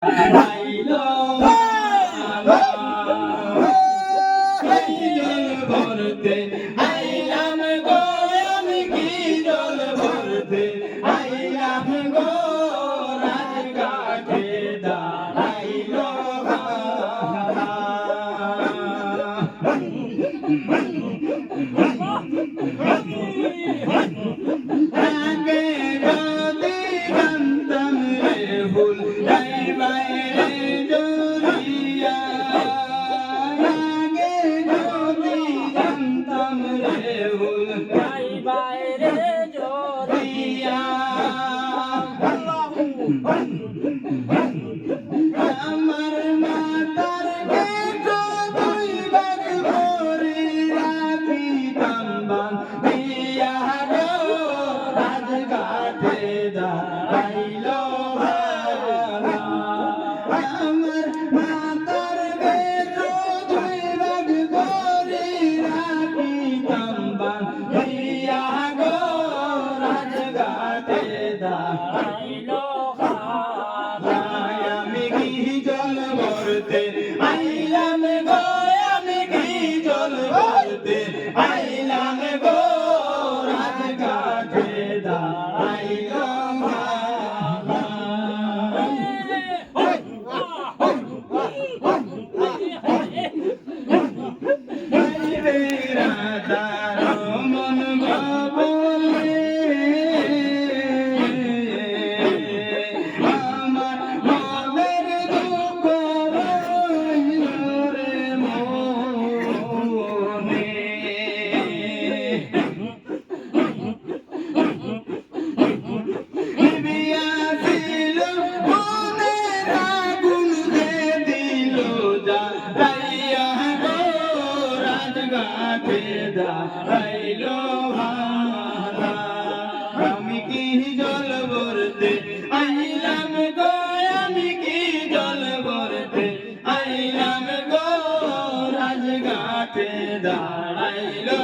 আইলো এই জল ভরতে আইলাম গো আমি কি জল ভরতে আইলাম গো রাজঘাটে দাঁড়াইলো আগে যদি জানতাম রে ভুল বাইরে জড়িয়া আগে যদি জানতাম রে ভুল বাইরে জড়িয়া আমার মাতার কেটো দুই ভাগ করে রাখিতাম বাঁধিয়া গো রাজঘাটে দাঁড়াইলো আমার মাতার কেটো দুই ভাগ করে রাখিতাম বাঁধিয়া গো রাজঘাটে দাঁড়াইলো আমি কি জল ভরতে আইলাম গো আমি কি জল ভরতে আইলাম গো রাজঘাটে দাঁড়াইলো মন বলে দাঁড়াইলো আমি কি জল ভরতে আইলাম গো আমি কি জল ভরতে আইলাম গো রাজঘাটে দাঁড়াইলো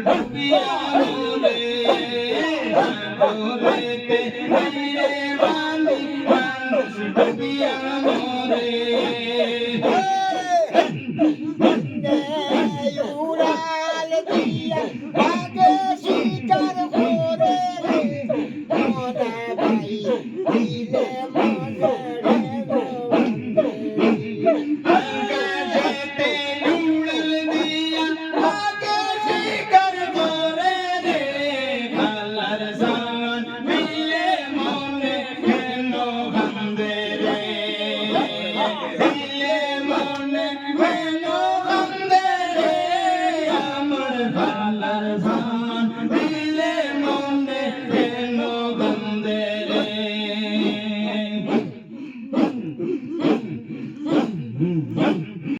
ডুবিয়া মরে সাগরেতে হাইরে বালি মানুষ ডুবিয়া মরে